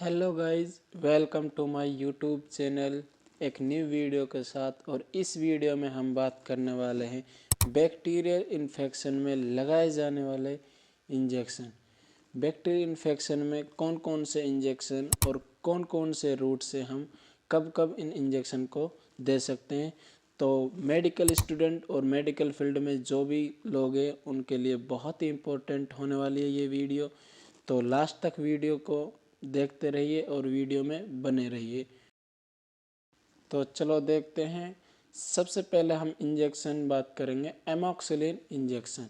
Hello guys, welcome to my YouTube channel एक new video के साथ। और इस वीडियो में हम बात करने वाले हैं बैक्टीरियल इन्फेक्शन में लगाए जाने वाले इंजेक्शन। बैक्टीरियल इन्फेक्शन में कौन कौन से इंजेक्शन और कौन कौन से रूट से हम कब कब इन इंजेक्शन को दे सकते हैं। तो मेडिकल स्टूडेंट और मेडिकल फील्ड में जो भी लोग हैं उनके लिए बहुत ही इम्पोर्टेंट होने वाली है ये वीडियो। तो लास्ट तक वीडियो को देखते रहिए और वीडियो में बने रहिए। तो चलो देखते हैं। सबसे पहले हम इंजेक्शन बात करेंगे एमॉक्सिलिन इंजेक्शन।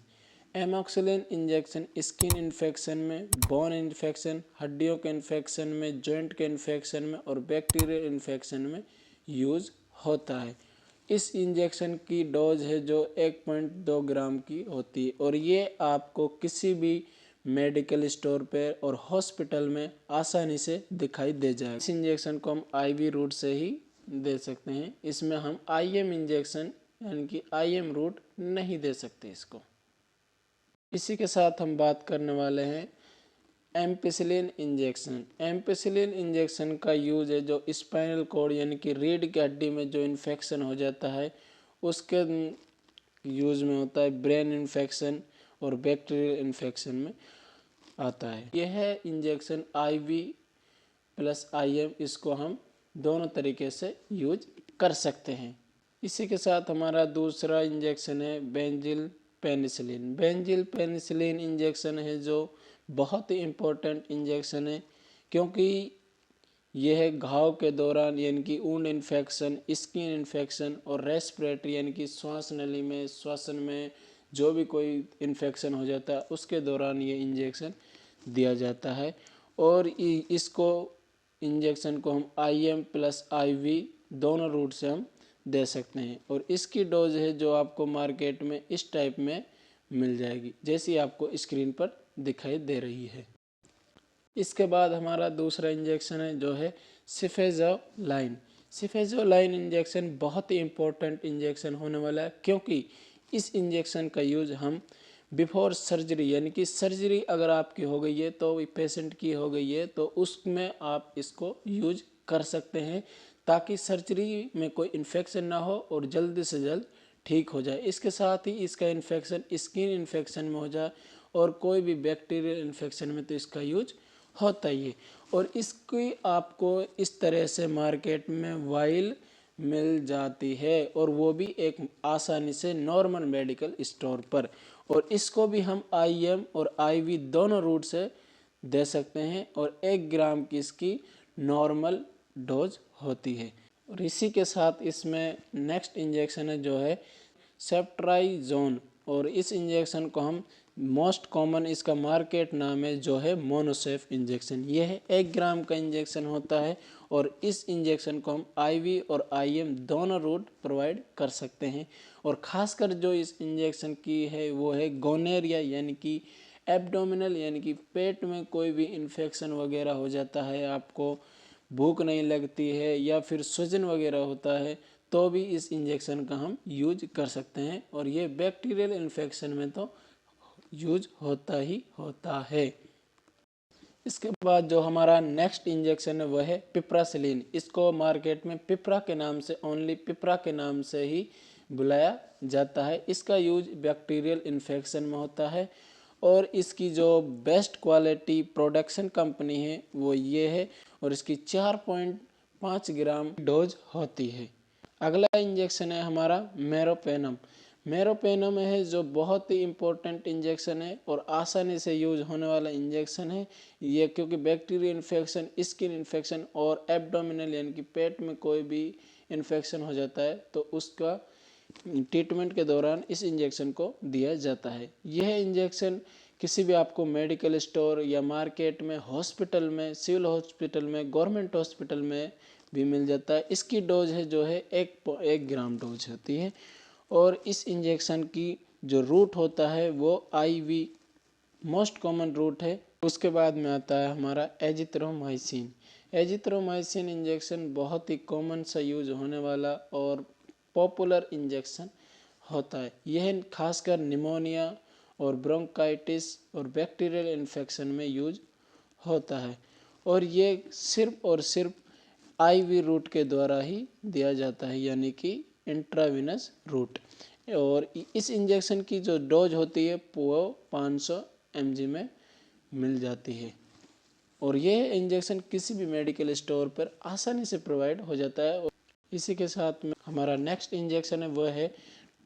एमॉक्सिलिन इंजेक्शन स्किन इन्फेक्शन में, बोन इन्फेक्शन, हड्डियों के इन्फेक्शन में, जॉइंट के इन्फेक्शन में और बैक्टीरियल इन्फेक्शन में यूज़ होता है। इस इंजेक्शन की डोज है जो 1.2 ग्राम की होती है और ये आपको किसी भी मेडिकल स्टोर पे और हॉस्पिटल में आसानी से दिखाई दे जाएगा। इस इंजेक्शन को हम आईवी रूट से ही दे सकते हैं। इसमें हम आईएम इंजेक्शन यानी कि आईएम रूट नहीं दे सकते इसको। इसी के साथ हम बात करने वाले हैं एम्पिसिलिन इंजेक्शन। एम्पिसिलिन इंजेक्शन का यूज है जो स्पाइनल कॉर्ड यानी कि रीढ़ की हड्डी में जो इन्फेक्शन हो जाता है उसके यूज में होता है। ब्रेन इन्फेक्शन और बैक्टीरियल इन्फेक्शन में आता है। यह इंजेक्शन आईवी प्लस आईएम इसको हम दोनों तरीके से यूज कर सकते हैं। इसी के साथ हमारा दूसरा इंजेक्शन है benzyl penicillin. Benzyl penicillin injection है जो बहुत ही इम्पोर्टेंट इंजेक्शन है क्योंकि यह घाव के दौरान यानी कि वुंड इन्फेक्शन, स्किन इन्फेक्शन और रेस्पिरेटरी यानी कि श्वास नली में, श्वसन में जो भी कोई इन्फेक्शन हो जाता है उसके दौरान ये इंजेक्शन दिया जाता है। और इसको इंजेक्शन को हम आईएम प्लस आईवी दोनों रूट से हम दे सकते हैं। और इसकी डोज है जो आपको मार्केट में इस टाइप में मिल जाएगी जैसी आपको स्क्रीन पर दिखाई दे रही है। इसके बाद हमारा दूसरा इंजेक्शन है जो है सिफेज़ोलाइन। सिफेज़ोलाइन इंजेक्शन बहुत ही इम्पोर्टेंट इंजेक्शन होने वाला है क्योंकि इस इंजेक्शन का यूज़ हम बिफोर सर्जरी यानी कि सर्जरी अगर आपकी हो गई है तो पेशेंट की हो गई है तो उसमें आप इसको यूज कर सकते हैं ताकि सर्जरी में कोई इन्फेक्शन ना हो और जल्द से जल्द ठीक हो जाए। इसके साथ ही इसका इन्फेक्शन स्किन इन्फेक्शन में हो जाए और कोई भी बैक्टीरियल इन्फेक्शन में तो इसका यूज होता ही है। और इसकी आपको इस तरह से मार्केट में वाइल मिल जाती है और वो भी एक आसानी से नॉर्मल मेडिकल स्टोर पर। और इसको भी हम आईएम और आईवी दोनों रूट से दे सकते हैं और 1 ग्राम की इसकी नॉर्मल डोज होती है। और इसी के साथ इसमें नेक्स्ट इंजेक्शन है जो है सेफ्ट्राइजोन। और इस इंजेक्शन को हम मोस्ट कॉमन इसका मार्केट नाम है जो है मोनोसेफ इंजेक्शन। यह है 1 ग्राम का इंजेक्शन होता है और इस इंजेक्शन को हम आईवी और आईएम दोनों रूट प्रोवाइड कर सकते हैं। और ख़ासकर जो इस इंजेक्शन की है वो है गोनेरिया यानी कि एब्डोमिनल यानी कि पेट में कोई भी इन्फेक्शन वगैरह हो जाता है, आपको भूख नहीं लगती है या फिर सूजन वगैरह होता है तो भी इस इंजेक्शन का हम यूज कर सकते हैं। और ये बैक्टीरियल इन्फेक्शन में तो यूज होता ही होता है। इसके बाद जो हमारा नेक्स्ट इंजेक्शन है वह है पिप्रासिलिन। इसको मार्केट में पिप्रा के नाम से, ओनली पिप्रा के नाम से ही बुलाया जाता है। इसका यूज बैक्टीरियल इन्फेक्शन में होता है और इसकी जो बेस्ट क्वालिटी प्रोडक्शन कंपनी है वो ये है और इसकी 4.5 ग्राम डोज होती है। अगला इंजेक्शन है हमारा मेरोपेनम। मेरोपेनम है जो बहुत ही इम्पोर्टेंट इंजेक्शन है और आसानी से यूज होने वाला इंजेक्शन है ये, क्योंकि बैक्टीरियल इन्फेक्शन, स्किन इन्फेक्शन और एब्डोमिनल यानी कि पेट में कोई भी इन्फेक्शन हो जाता है तो उसका ट्रीटमेंट के दौरान इस इंजेक्शन को दिया जाता है। यह इंजेक्शन किसी भी आपको मेडिकल स्टोर या मार्केट में, हॉस्पिटल में, सिविल हॉस्पिटल में, गवर्नमेंट हॉस्पिटल में भी मिल जाता है। इसकी डोज है जो है 1 ग्राम डोज होती है। और इस इंजेक्शन की जो रूट होता है वो आईवी मोस्ट कॉमन रूट है। उसके बाद में आता है हमारा एजिथ्रोमाइसिन। एजिथ्रोमाइसिन इंजेक्शन बहुत ही कॉमन सा यूज होने वाला और पॉपुलर इंजेक्शन होता है। यह खासकर निमोनिया और ब्रोंकाइटिस और बैक्टीरियल इन्फेक्शन में यूज होता है। और ये सिर्फ और सिर्फ आईवी रूट के द्वारा ही दिया जाता है, यानी कि इंट्राविनस रूट। और इस इंजेक्शन की जो डोज होती है वो 500 mg में मिल जाती है। और यह इंजेक्शन किसी भी मेडिकल स्टोर पर आसानी से प्रोवाइड हो जाता है। इसी के साथ में हमारा नेक्स्ट इंजेक्शन है वह है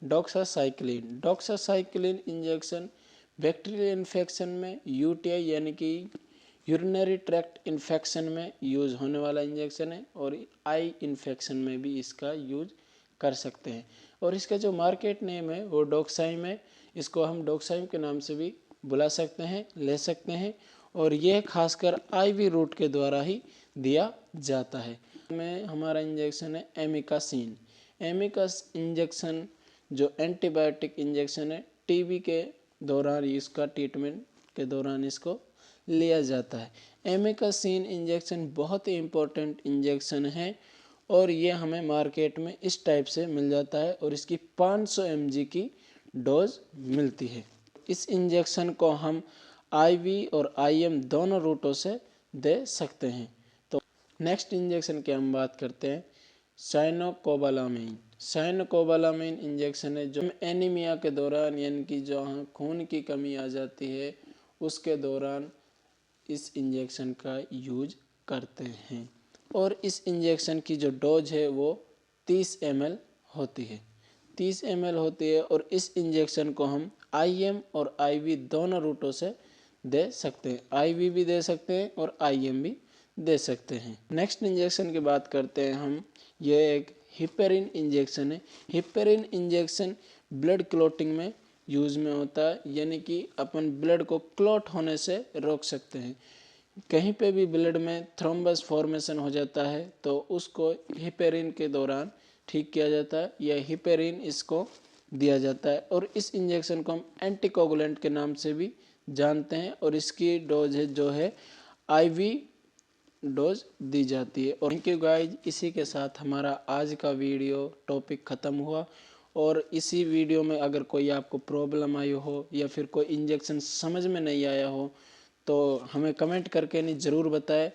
डॉक्सासाइक्लिन। डॉक्सासाइक्लिन इंजेक्शन बैक्टीरियल इन्फेक्शन में, यूटीआई यानी कि यूरिनरी ट्रैक्ट इन्फेक्शन में यूज़ होने वाला इंजेक्शन है, और आई इन्फेक्शन में भी इसका यूज कर सकते हैं। और इसका जो मार्केट नेम है वो डॉक्साइम है। इसको हम डॉक्साइम के नाम से भी बुला सकते हैं, ले सकते हैं। और यह खासकर आईवी रूट के द्वारा ही दिया जाता है। में हमारा इंजेक्शन है एमिकासिन। एमिकास इंजेक्शन जो एंटीबायोटिक इंजेक्शन है, टीबी के दौरान इसका ट्रीटमेंट के दौरान इसको लिया जाता है। एमिकासिन इंजेक्शन बहुत ही इम्पोर्टेंट इंजेक्शन है और ये हमें मार्केट में इस टाइप से मिल जाता है और इसकी 500 mg की डोज मिलती है। इस इंजेक्शन को हम आईवी और आईएम दोनों रूटों से दे सकते हैं। तो नेक्स्ट इंजेक्शन की हम बात करते हैं साइनोकोबालामाइन। साइनोकोबालामाइन इंजेक्शन है जो एनीमिया के दौरान, यानी कि जहाँ खून की कमी आ जाती है उसके दौरान इस इंजेक्शन का यूज करते हैं। और इस इंजेक्शन की जो डोज है वो 30 ml होती है, 30 ml होती है। और इस इंजेक्शन को हम आईएम और आईवी दोनों रूटों से दे सकते हैं। आईवी भी दे सकते हैं और आईएम भी दे सकते हैं। नेक्स्ट इंजेक्शन की बात करते हैं हम। यह एक हिपेरिन इंजेक्शन है। हिपेरिन इंजेक्शन ब्लड क्लॉटिंग में यूज़ में होता है, यानी कि अपन ब्लड को क्लॉट होने से रोक सकते हैं। कहीं पे भी ब्लड में थ्रोम्बस फॉर्मेशन हो जाता है तो उसको हिपेरिन के दौरान ठीक किया जाता है, या हिपेरिन इसको दिया जाता है। और इस इंजेक्शन को हम एंटीकोगुलेंट के नाम से भी जानते हैं और इसकी डोज है जो है आईवी डोज दी जाती है। और थैंक यू गाइज, इसी के साथ हमारा आज का वीडियो टॉपिक ख़त्म हुआ। और इसी वीडियो में अगर कोई आपको प्रॉब्लम आई हो या फिर कोई इंजेक्शन समझ में नहीं आया हो तो हमें कमेंट करके नहीं ज़रूर बताएं।